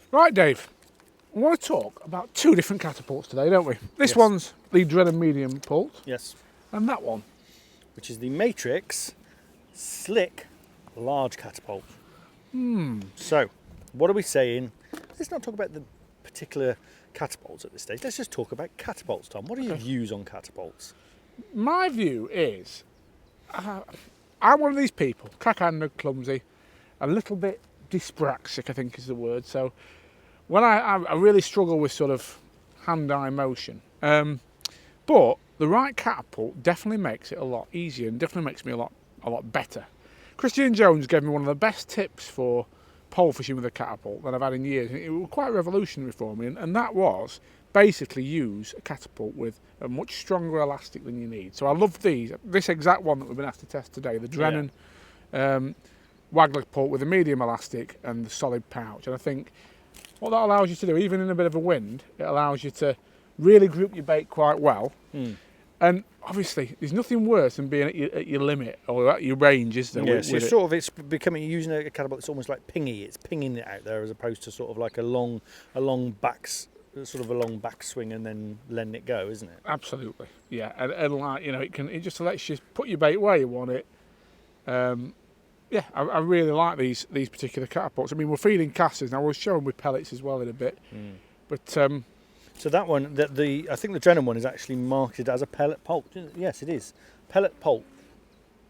Right, Dave, we want to talk about two different catapults today, don't we? This Yes. one's the Drennan medium pult, Yes. and that one. Which is the Matrix Slik large catapult. So, what are we saying? Let's not talk about the particular catapults at this stage. Let's just talk about catapults, Tom. What are your views on catapults? My view is, I'm one of these people, cack-handed, clumsy, a little bit dyspraxic, I think is the word. So when I really struggle with sort of hand-eye motion. But the right catapult definitely makes it a lot easier and definitely makes me a lot better. Christian Jones gave me one of the best tips for pole fishing with a catapult that I've had in years. It was quite revolutionary for me, and that was basically use a catapult with a much stronger elastic than you need. So I love this exact one that we've been asked to test today, the Drennan Waggler pult with a medium elastic and the solid pouch. And I think what that allows you to do, even in a bit of a wind, it allows you to really group your bait quite well. And obviously, there's nothing worse than being at your limit or at your range, is there? Yeah, so it's becoming, using a catapult that's almost like pingy. It's pinging it out there as opposed to sort of like a long backswing and then letting it go, isn't it? Absolutely, yeah. And like, you know, it just lets you put your bait where you want it. Yeah, I really like these particular catapults. I mean, we're feeding casters now. We'll show them with pellets as well in a bit. But so that one, I think the Drennan one is actually marketed as a pellet pult. Yes, it is. Pellet pult,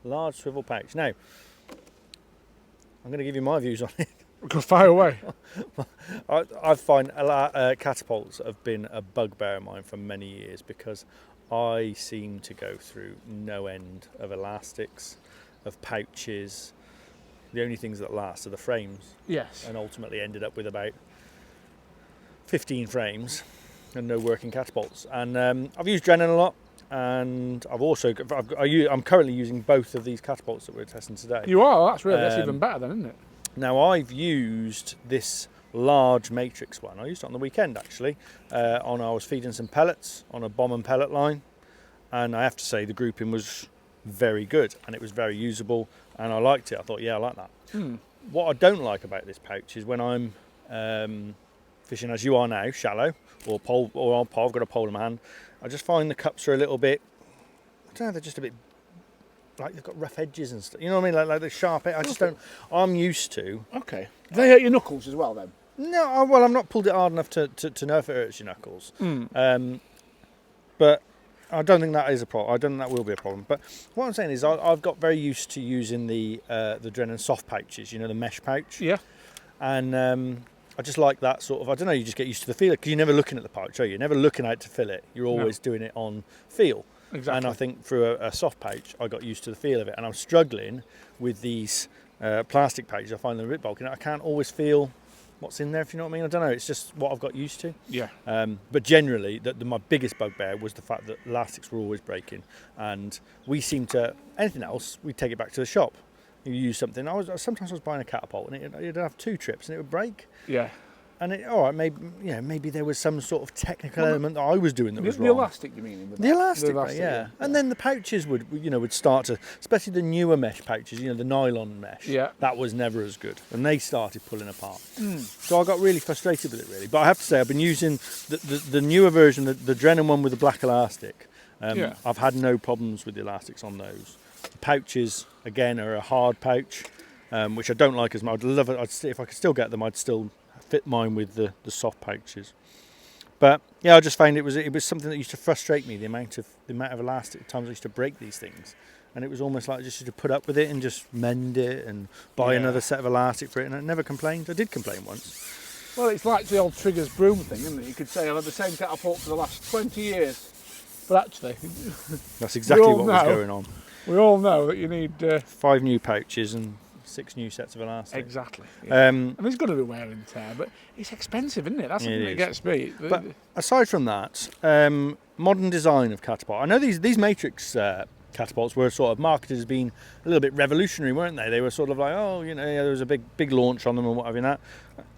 large swivel pouch. Now, I'm going to give you my views on it. go fire away. I find catapults have been a bugbear of mine for many years because I seem to go through no end of elastics, of pouches. The only things that last are the frames. Yes. And ultimately ended up with about 15 frames and no working catapults. And I've used Drennan a lot, and I'm currently using both of these catapults that we're testing today. You are? That's even better then, isn't it? Now, I've used this large Matrix one. I used it on the weekend, actually. I was feeding some pellets on a bomb and pellet line, and I have to say the grouping was very good, and it was very usable, and I liked it. I thought, yeah, I like that. What I don't like about this pouch is when I'm fishing as you are now, shallow, or pole, or on pole, I've got a pole in my hand, I just find the cups are a little bit, I don't know, they're just a bit, like they've got rough edges and stuff. You know what I mean? Like the sharp edge. I just don't. I'm used to. Okay. They hurt your knuckles as well then? No, well, I've not pulled it hard enough to know if it hurts your knuckles. But I don't think that is a problem. I don't think that will be a problem. But what I'm saying is, I've got very used to using the Drennan soft pouches. You know, the mesh pouch. Yeah. And I just like that sort of. I don't know. You just get used to the feel because you're never looking at the pouch, are you? You're never looking out to fill it. You're always doing it on feel. Exactly. And I think through a soft pouch, I got used to the feel of it. And I'm struggling with these plastic pouches. I find them a bit bulky. I can't always feel what's in there, if you know what I mean. I don't know. It's just what I've got used to. Yeah. But generally, my biggest bugbear was the fact that elastics were always breaking. And we seem to, anything else, we take it back to the shop. You use something. Sometimes I was buying a catapult and it'd have 2 trips and it would break. Yeah. And maybe there was some sort of technical element that I was doing that was wrong. The elastic, you mean? The elastic, yeah. And then the pouches would start to, especially the newer mesh pouches, the nylon mesh. Yeah. That was never as good, and they started pulling apart. So I got really frustrated with it, really. But I have to say, I've been using the newer version, the Drennan one with the black elastic. I've had no problems with the elastics on those. The pouches, again, are a hard pouch, which I don't like as much. I'd love it. If I could still get them, I'd still fit mine with the soft pouches. But yeah, I just found it was something that used to frustrate me, the amount of elastic times I used to break these things, and it was almost like I just used to put up with it and just mend it and buy another set of elastic for it, and I never complained. I did complain once. Well, it's like the old Triggers broom thing, isn't it? You could say I've had the same catapult for the last 20 years, but actually that's exactly what was going on. We all know that you need 5 new pouches and 6 new sets of elastic. Exactly. Yeah. And there's got to be wear and tear, but it's expensive, isn't it? That's something that gets me. But aside from that, modern design of catapult. I know these Matrix catapults were sort of marketed as being a little bit revolutionary, weren't they? They were sort of like, there was a big launch on them and what have you. That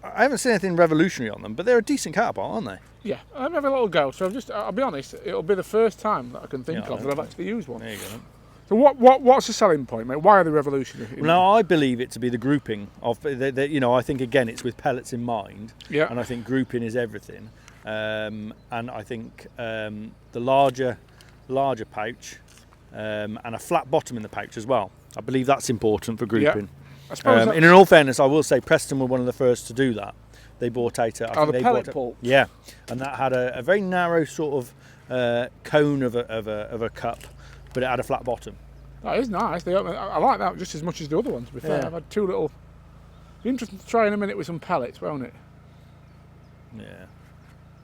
I haven't seen anything revolutionary on them, but they're a decent catapult, aren't they? Yeah, I'll have a little go. So I'll be honest, it'll be the first time that I can think of that I've actually used one. There you go. So what's the selling point, mate? Why are they revolutionary? Now, I believe it to be the grouping of, I think, again, it's with pellets in mind. Yeah. And I think grouping is everything. And I think the larger pouch and a flat bottom in the pouch as well. I believe that's important for grouping. I suppose in all fairness, I will say Preston were one of the first to do that. They bought out the Catapult. Yeah, and that had a very narrow sort of cone of a cup, but it had a flat bottom. That is nice. I like that just as much as the other ones, to be fair. I've had two little... Be interesting to try in a minute with some pellets, won't it? Yeah.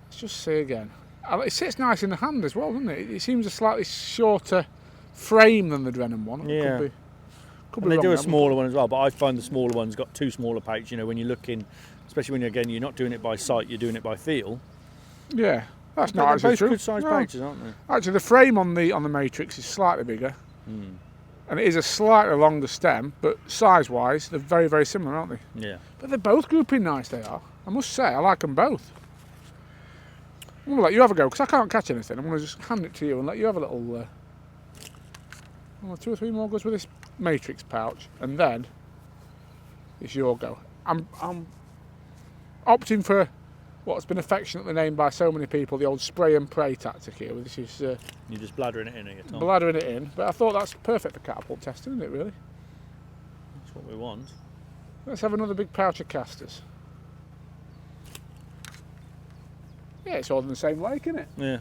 Let's just see again. It sits nice in the hand as well, doesn't it? It seems a slightly shorter frame than the Drennan one. Yeah. Could And be they do a wrong, smaller one as well, but I find the smaller one's got too small a pouch. When you're looking, especially when you're not doing it by sight, you're doing it by feel. Yeah, that's But not actually both true. good sized pouches, aren't they? Actually, the frame on the Matrix is slightly bigger, and it is a slightly longer stem, but size-wise, they're very, very similar, aren't they? Yeah. But they're both grouping nice. They are. I must say, I like them both. I'm going to let you have a go because I can't catch anything. I'm going to just hand it to you and let you have a little. 2 or 3 more goes with this Matrix pouch, and then it's your go. I'm opting for what's been affectionately named by so many people the old spray and pray tactic here. This is You're just bladdering it in, are you, Tom? bladdering it in, but I thought that's perfect for catapult testing, isn't it? Really. That's what we want. Let's have another big pouch of casters. Yeah, it's all in the same lake, isn't it? Yeah.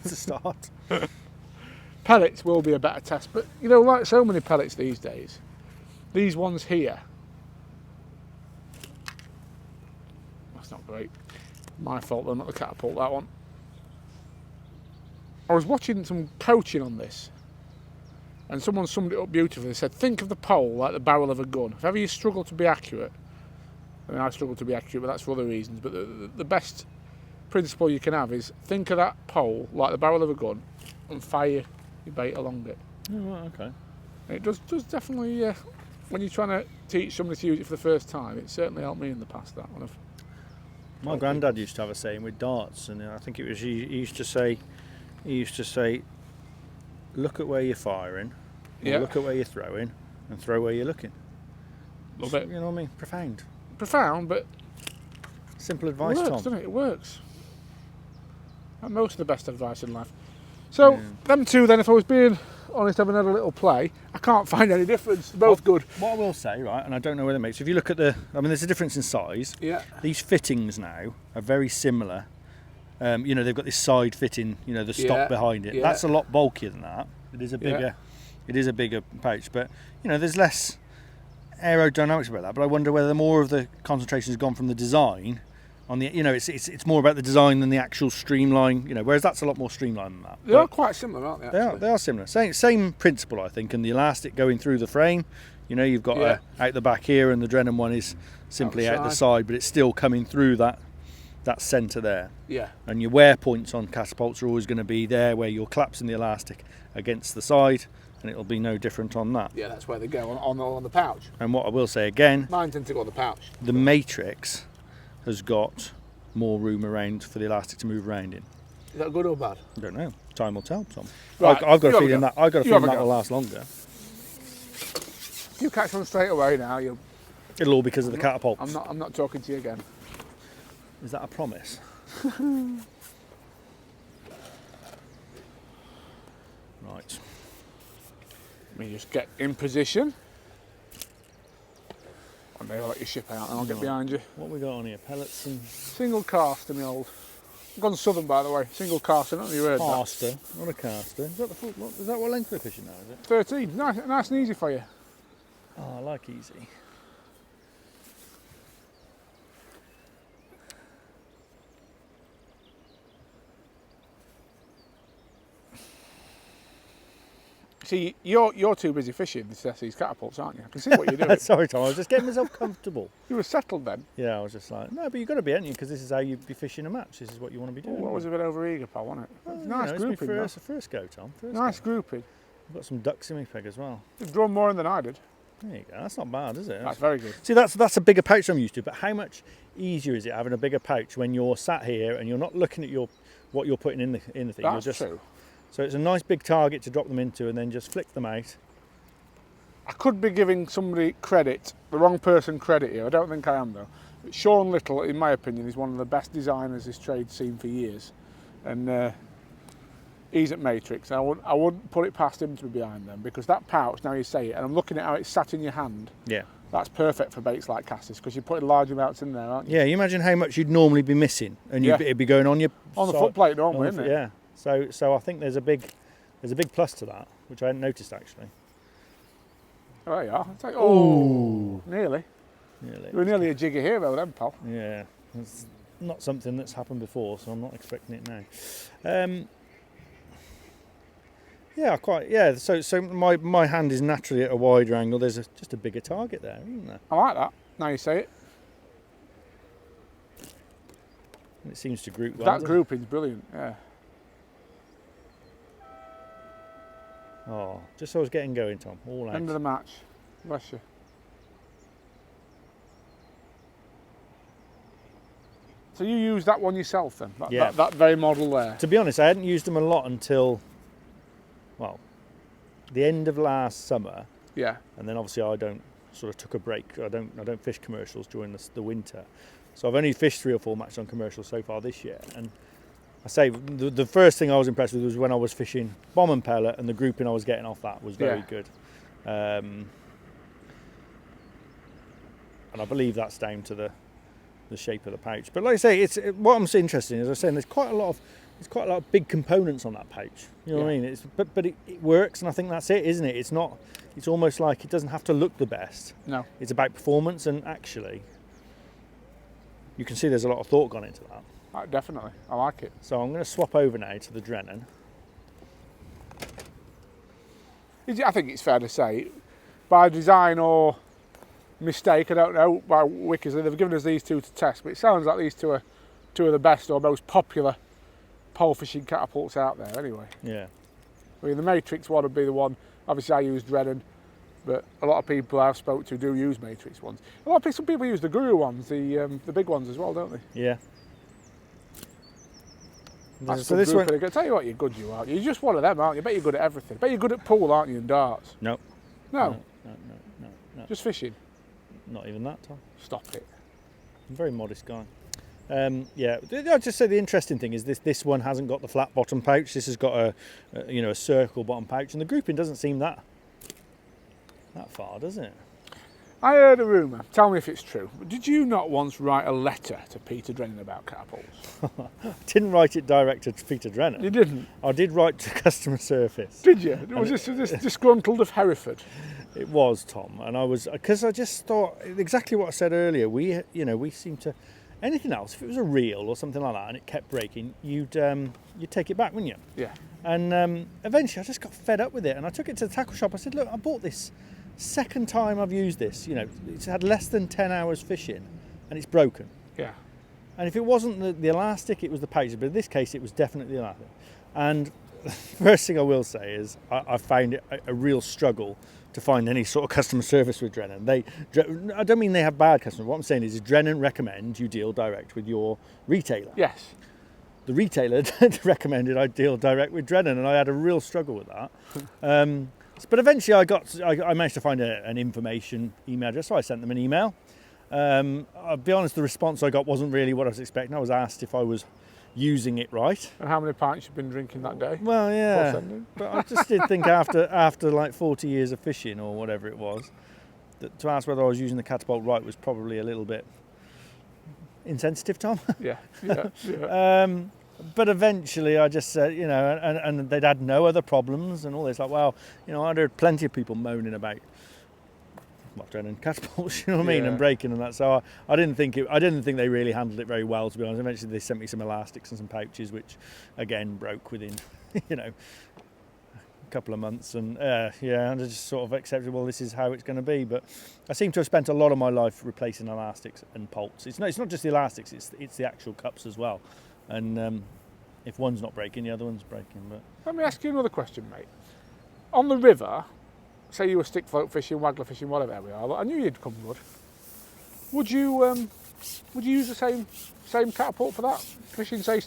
It's a start. Pellets will be a better test, but like so many pellets these days, these ones here, that's not great. My fault though, not the Catapult, that one. I was watching some coaching on this, and someone summed it up beautifully. They said, think of the pole like the barrel of a gun. If ever you struggle to be accurate, I struggle to be accurate, but that's for other reasons, but the best principle you can have is think of that pole like the barrel of a gun and fire your bait along it. Oh, right, okay. And it does definitely, when you're trying to teach somebody to use it for the first time, it certainly helped me in the past, that one. My granddad used to have a saying with darts, and I think it was he used to say, look at where you're firing, look at where you're throwing, and throw where you're looking. Love it. You know what I mean? Profound, but simple advice, it works, Tom. doesn't it? It works. And most of the best advice in life. So, them two then, if I was being honest, having had a little play, I can't find any difference. They're both good. What I will say, right, and I don't know whether it makes, if you look at there's a difference in size. Yeah. These fittings now are very similar. They've got this side fitting, the stop behind it. Yeah. That's a lot bulkier than that. It is a bigger pouch, but there's less aerodynamics about that. But I wonder whether more of the concentration has gone from the design on the, it's more about the design than the actual streamline, whereas that's a lot more streamlined than that. They are quite similar, aren't they? They are similar. Same principle, I think, and the elastic going through the frame. You've got out the back here, and the Drennan one is simply out the side, but it's still coming through that centre there. Yeah. And your wear points on catapults are always going to be there where you're collapsing the elastic against the side, and it'll be no different on that. Yeah, that's where they go, on the pouch. And what I will say again, Mine tend to go on the pouch. the Matrix has got more room around for the elastic to move around in. Is that good or bad? I don't know. Time will tell, Tom. Right, I've got a feeling that will last longer. If you catch one straight away now, It'll all because of the catapult. I'm not talking to you again. Is that a promise? Right. Let me just get in position. And then I'll let you ship out and I'll get behind you. What we got on here? Pellets and... Single cast in the old. I've gone southern, by the way. Single cast, I don't know if you heard caster, not a caster. Is that what length we're fishing now, is it? 13. Nice and easy for you. Oh, I like easy. See, you're too busy fishing to test these catapults, aren't you? I can see what you're doing. Sorry, Tom, I was just getting myself comfortable. You were settled then. Yeah, I was just like, no, but you've got to be, haven't you? Because this is how you'd be fishing a match. This is what you want to be doing. What was a bit over eager, pal, wasn't it? Well, Nice grouping. It's the first go, Tom. Nice grouping. I've got some ducks in my peg as well. You've drawn more in than I did. There you go. That's not bad, is it? That's very good. See, that's a bigger pouch I'm used to. But how much easier is it having a bigger pouch when you're sat here and you're not looking at what you're putting in the thing? That's true. So it's a nice big target to drop them into and then just flick them out. I could be giving somebody credit, the wrong person credit here. I don't think I am though. But Sean Little, in my opinion, is one of the best designers this trade's seen for years. And he's at Matrix. I wouldn't put it past him to be behind them, because that pouch, now you say it, and I'm looking at how it's sat in your hand. Yeah. That's perfect for baits like casters, because you're putting large amounts in there, aren't you? Yeah, you imagine how much you'd normally be missing, and it'd be going on your on the foot plate normally, isn't it? Yeah. So I think there's a big plus to that, which I hadn't noticed actually. Oh, there you are. It's like, oh, nearly. We're nearly a jigger hero then, pal. Yeah, it's not something that's happened before, so I'm not expecting it now. Yeah, so my hand is naturally at a wider angle. There's just a bigger target there, isn't there? I like that. Now you say it. And it seems to group well. That grouping's brilliant. Yeah. Oh, just so I was getting going, Tom. All out. End of the match. Bless you. So you used that one yourself then? That very model there? To be honest, I hadn't used them a lot until, well, the end of last summer. Yeah. And then obviously I took a break. I don't fish commercials during the winter. So I've only fished 3 or 4 matches on commercials so far this year. And I say the first thing I was impressed with was when I was fishing bomb and pellet, and the grouping I was getting off that was very good. And I believe that's down to the shape of the pouch. But like I say, what I'm interested in is, I was saying, there's quite a lot of big components on that pouch. You know what I mean? But it works, and I think that's it, isn't it? It's almost like it doesn't have to look the best. No. It's about performance, and actually, you can see there's a lot of thought gone into that. Definitely, I like it. So I'm going to swap over now to the Drennan. I think it's fair to say, by design or mistake, I don't know, by Wickersley, they've given us these two to test, but it sounds like these two are two of the best or most popular pole fishing catapults out there anyway. Yeah. I mean, the Matrix one would be the one, obviously I use Drennan, but a lot of people I've spoke to do use Matrix ones. Some people use the Guru ones, the big ones as well, don't they? Yeah. So this one, I tell you what, you're good, you are. You're just one of them, aren't you? I bet you're good at everything. I bet you're good at pool, aren't you, and darts? No. No? No. Just fishing? Not even that, Tom. Stop it. I'm a very modest guy. Yeah, I'd just say the interesting thing is this one hasn't got the flat bottom pouch. This has got a circle bottom pouch, and the grouping doesn't seem that far, does it? I heard a rumour, tell me if it's true, but did you not once write a letter to Peter Drennan about catapults? I didn't write it direct to Peter Drennan. You didn't? I did write to customer service. Did you? Was this disgruntled of Hereford? It was, Tom, and because I just thought exactly what I said earlier. We seem to, anything else, if it was a reel or something like that and it kept breaking, you'd take it back, wouldn't you? Yeah. And eventually I just got fed up with it, and I took it to the tackle shop. I said, look, I bought this. Second time I've used this, it's had less than 10 hours fishing and it's broken. Yeah. And if it wasn't the elastic, it was the pouch, but in this case it was definitely the elastic. And the first thing I will say is I found it a real struggle to find any sort of customer service with Drennan. I don't mean they have bad customers. What I'm saying is Drennan recommend you deal direct with your retailer. Yes. The retailer recommended I deal direct with Drennan, and I had a real struggle with that. But eventually I managed to find an information email address, so I sent them an email. I'll be honest, the response I got wasn't really what I was expecting. I was asked if I was using it right. And how many pints you've been drinking that day? Well, yeah, but I just did think after like 40 years of fishing or whatever it was, that to ask whether I was using the Catapult right was probably a little bit insensitive, Tom. Yeah. But eventually I just said, and they'd had no other problems and all this. Like, well, I'd heard plenty of people moaning about Drennan catapults, you know what I mean, and breaking and that. So I didn't think they really handled it very well, to be honest. Eventually they sent me some elastics and some pouches, which again broke within, a couple of months. And and I just sort of accepted, well, this is how it's going to be. But I seem to have spent a lot of my life replacing elastics and pults. It's not just the elastics; it's the actual cups as well. And if one's not breaking, the other one's breaking. But let me ask you another question, mate. On the river, say you were stick float fishing, waggler fishing, whatever we are, I knew you'd come good. Would you Would you use the same catapult for that? Fishing, say,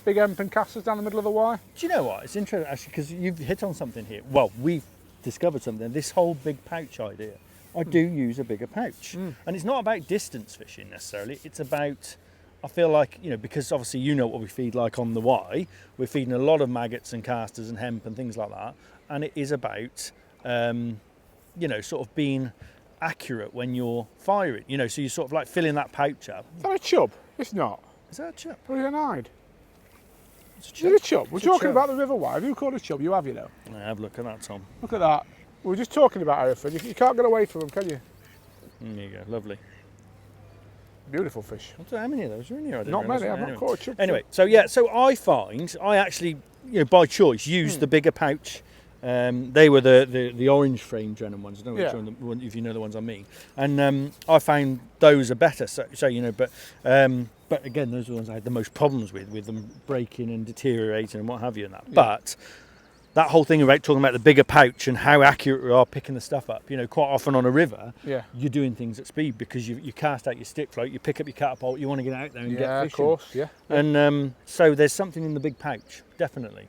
big emp and casters down the middle of the Wye? Do you know what? It's interesting actually because you've hit on something here. Well, we've discovered something. This whole big pouch idea. I do use a bigger pouch, and it's not about distance fishing necessarily. It's about, I feel like, because obviously you know what we feed like on the Wye. We're feeding a lot of maggots and casters and hemp and things like that, and it is about, sort of being accurate when you're firing. So you're sort of like filling that pouch up. Is that a chub? It's not. Is that a chub? Probably an hide. It's a Is chub. it a chub? We're It's a talking chub. about the River Wye. Have you caught a chub? You have, Have a look at that, Tom. Look at that. We were just talking about Hereford. You can't get away from them, can you? There you go, lovely. Beautiful fish. I don't know how many of those are in here. I didn't Not realise. many. I've not Anyway. caught a chub. Anyway, so I find I actually, by choice, used the bigger pouch. They were the orange frame Drennan ones. I don't know if you know the ones I mean. And I found those are better. So but again, those are the ones I had the most problems with them breaking and deteriorating and what have you and that. Yeah. But that whole thing about talking about the bigger pouch and how accurate we are picking the stuff up, quite often on a river, you're doing things at speed because you cast out your stick float, you pick up your catapult, you want to get out there and get fishing. Of course, yeah. And so there's something in the big pouch, definitely.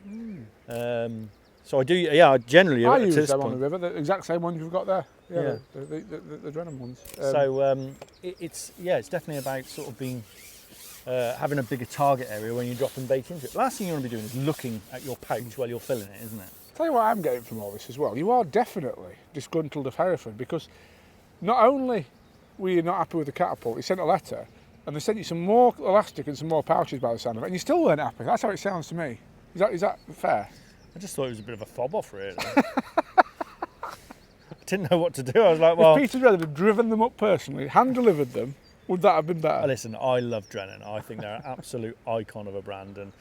So I do, I generally I use them on the river, the exact same ones you've got there. Yeah. The Drennan ones. It's definitely about sort of being having a bigger target area when you're dropping bait into it. The last thing you want to be doing is looking at your pouch while you're filling it, isn't it? Tell you what I'm getting from all this as well. You are definitely disgruntled of Hereford because not only were you not happy with the catapult, you sent a letter and they sent you some more elastic and some more pouches by the sound of it, and you still weren't happy. That's how it sounds to me. Is that fair? I just thought it was a bit of a fob off, really. I didn't know what to do. I was like, well, if Peter's Red had driven them up personally, hand-delivered them, would that have been better? Listen, I love Drennan. I think they're an absolute icon of a brand, and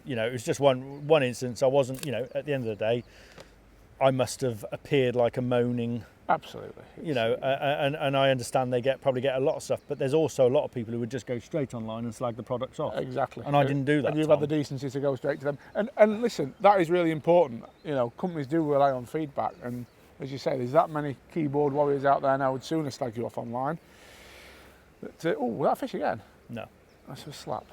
it was just one instance. I wasn't, at the end of the day, I must have appeared like a moaning. Absolutely. And I understand they probably get a lot of stuff, but there's also a lot of people who would just go straight online and slag the products off. Exactly. And I didn't do that. And you've had the decency to go straight to them. And listen, that is really important. Companies do rely on feedback, and as you say, there's that many keyboard warriors out there now would sooner slag you off online. Will that fish again? No. That's a slap.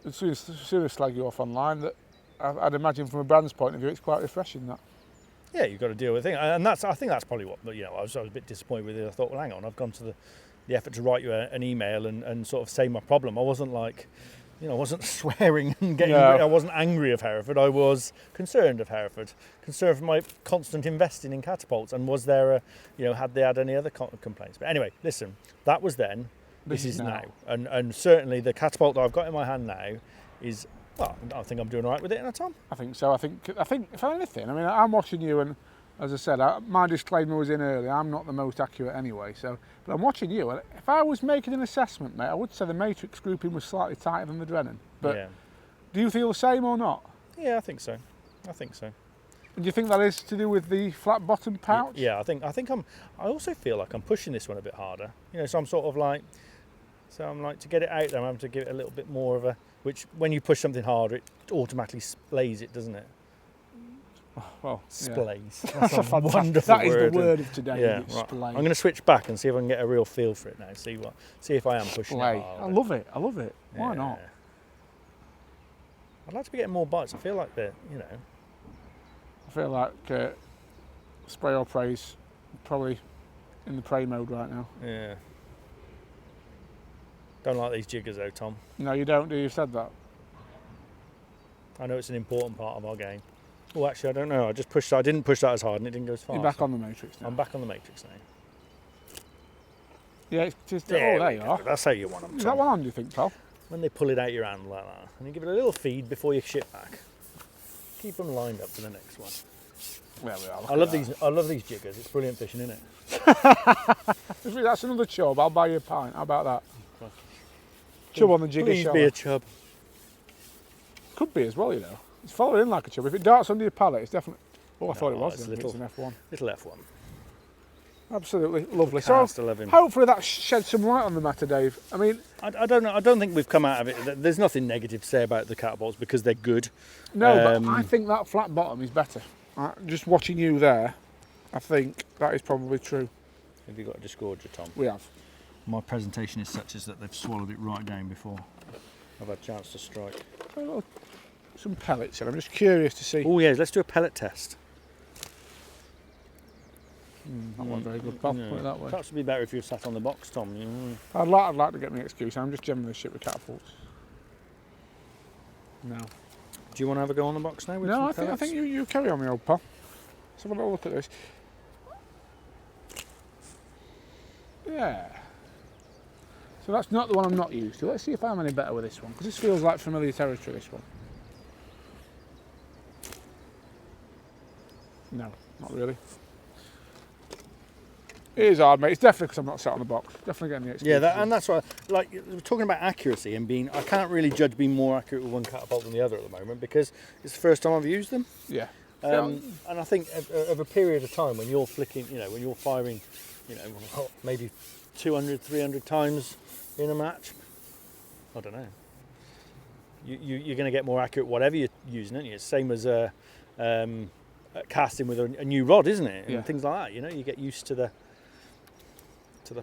As soon as slag you off online, that I'd imagine from a brand's point of view, it's quite refreshing, that. Yeah, you've got to deal with it, and I think that's probably what I was a bit disappointed with it. I thought, well, hang on, I've gone to the effort to write you an email and sort of say my problem. I wasn't like, I wasn't swearing and getting. No. I wasn't angry of Hereford. I was concerned of Hereford, concerned for my constant investing in catapults, and was there had they had any other complaints? But anyway, listen, that was then. This is now, and certainly the catapult that I've got in my hand now is. Well, I think I'm doing all right with it, isn't I, Tom? I think so. I think if anything, I'm watching you, and as I said, my disclaimer was in early. I'm not the most accurate anyway, but I'm watching you. And if I was making an assessment, mate, I would say the matrix grouping was slightly tighter than the Drennan. But do you feel the same or not? Yeah, I think so. And do you think that is to do with the flat bottom pouch? Yeah, I think I also feel like I'm pushing this one a bit harder. So I'm sort of like. So I'm like, to get it out there, I'm having to give it a little bit more of a, which when you push something harder, it automatically splays it, doesn't it? Well, splays. Yeah. That's a wonderful word. That is the word of today. Yeah, right. I'm going to switch back and see if I can get a real feel for it now. See if I am pushing it harder. I love it. Why not? I'd like to be getting more bites. I feel like I feel like spray or praise probably in the prey mode right now. Yeah. Don't like these jiggers though, Tom. No, you don't, do you? You've said that. I know it's an important part of our game. Oh, actually, I don't know. I didn't push that as hard and it didn't go as far. You're back on the matrix now. I'm back on the matrix now. Yeah, it's just... there you are. That's how you want them, Tom. Is that one on, do you think, pal? When they pull it out your hand like that. And you give it a little feed before you ship back. Keep them lined up for the next one. There we are. I love these jiggers. It's brilliant fishing, isn't it? If that's another chub, I'll buy you a pint. How about that? Chub on the jigger. Please be a chub. Could be as well, It's following in like a chub. If it darts under your pallet, it's definitely... Oh, I thought it was. It's an F1. Little F1. Absolutely lovely. So hopefully that sheds some light on the matter, Dave. I mean... I don't know. I don't think we've come out of it. There's nothing negative to say about the catapults because they're good. No, but I think that flat bottom is better. Just watching you there, I think that is probably true. Have you got a discorder, Tom? We have. My presentation is such as that they've swallowed it right down before I've had a chance to strike. Some pellets in. I'm just curious to see. Oh yeah, let's do a pellet test. That wasn't very good, pal. Put it that way. Perhaps it'd be better if you sat on the box, Tom. I'd like to get me an excuse. I'm just generally shit with catapults. No. Do you want to have a go on the box now? With No, some I think you carry on, my old pal. Let's have a little look at this. Yeah. So that's not the one I'm not used to. Let's see if I'm any better with this one, because this feels like familiar territory, this one. No, not really. It is hard, mate. It's definitely because I'm not sat on the box. Definitely getting the excuse. Yeah, and that's why, like, we're talking about accuracy and being, I can't really judge being more accurate with one catapult than the other at the moment because it's the first time I've used them. Yeah. And I think of a period of time when you're flicking, when you're firing, maybe 200, 300 times in a match, I don't know. You're going to get more accurate whatever you're using, aren't you? It's same as casting with a new rod, isn't it? And things like that. You get used to the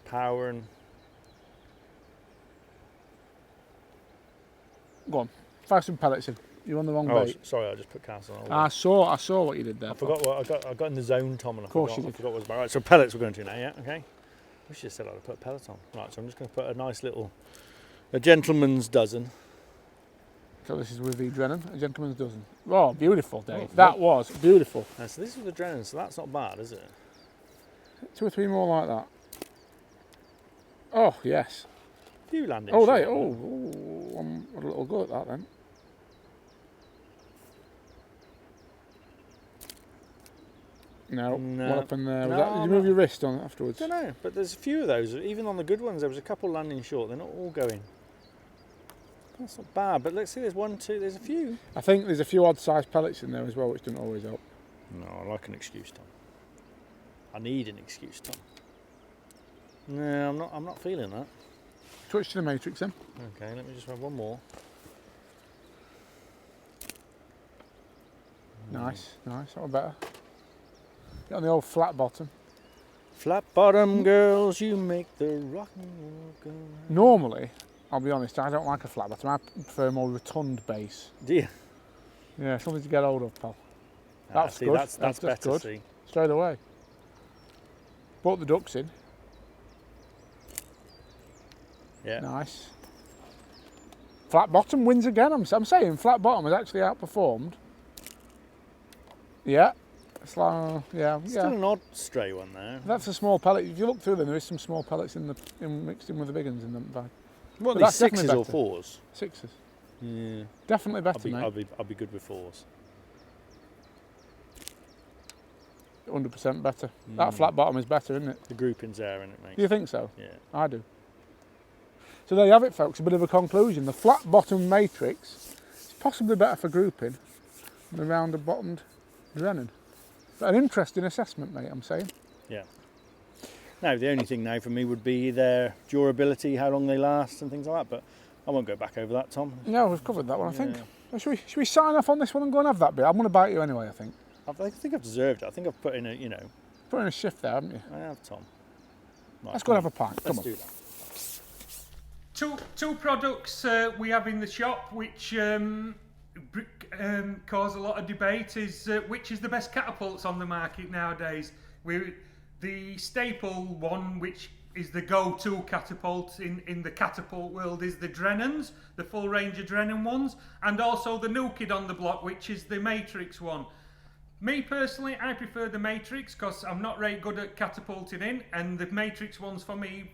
power and. Go on, fire some pellets in. You're on the wrong bait. Sorry, I just put cast on. I saw what you did there. I forgot what I got in the zone, Tom, and I forgot what was about. Right, so pellets we're going to now, yeah, okay. I wish you said I'd have put pellets on. Right, so I'm just going to put a nice little, a gentleman's dozen. So this is with the Drennan, a gentleman's dozen. Oh, beautiful, Dave. That was beautiful. So this is with the Drennan, so that's not bad, is it? 2 or 3 more like that. Oh, yes. A few landing. Oh, there. Oh, I'm a little go at that then. No. What happened there? Did you move your wrist on it afterwards? I don't know, but there's a few of those. Even on the good ones, there was a couple landing short. They're not all going. That's not bad, but let's see. There's 1, 2. There's a few. I think there's a few odd-sized pellets in there as well, which doesn't always help. No, I like an excuse, Tom. I need an excuse, Tom. No, I'm not feeling that. Switch to the matrix then. Okay, let me just have one more. Nice. That one better. Get on the old flat bottom. Flat bottom girls, you make the rock and roll go. Normally, I'll be honest, I don't like a flat bottom. I prefer a more rotund base. Do you? Yeah, something to get hold of, pal. That's good. That's better. Good. See. Straight away. Brought the ducks in. Yeah. Nice. Flat bottom wins again. I'm saying flat bottom has actually outperformed. Yeah. It's like, Still an odd stray one there. That's a small pellet. If you look through them, there is some small pellets mixed in with the big ones in the bag. What are these, 6s or 4s? 6s. Yeah. Definitely better, mate. I'll be good with 4s. 100% better. That flat bottom is better, isn't it? The grouping's there, isn't it, mate? Do you think so? Yeah. I do. So there you have it, folks. A bit of a conclusion. The flat bottom matrix is possibly better for grouping than the rounded bottomed Drennan. But an interesting assessment, mate, I'm saying. Yeah. Now, the only thing now for me would be their durability, how long they last and things like that, but I won't go back over that, Tom. No, we've covered that one, I think. Well, should we sign off on this one and go and have that bit? I'm going to bite you anyway, I think. I think I've deserved it. I think I've put in a, Put in a shift there, haven't you? I have, Tom. Right, Let's go and have a pint. Come on. Let's do that. Two products we have in the shop which cause a lot of debate is which is the best catapults on the market nowadays. The staple one, which is the go-to catapult in the catapult world, is the Drennans, the full range of Drennan ones, and also the new kid on the block, which is the Matrix one. Me personally, I prefer the Matrix because I'm not very good at catapulting in, and the Matrix ones for me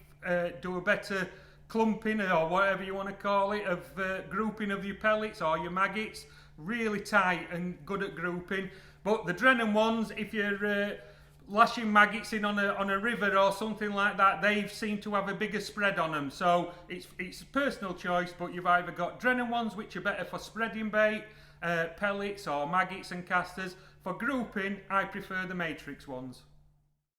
do a better clumping or whatever you want to call it of grouping of your pellets or your maggots. Really tight and good at grouping. But the Drennan ones, if you're lashing maggots in on a river or something like that, they seem to have a bigger spread on them. So it's a personal choice, but you've either got Drennan ones which are better for spreading bait, pellets or maggots and casters. For grouping, I prefer the Matrix ones.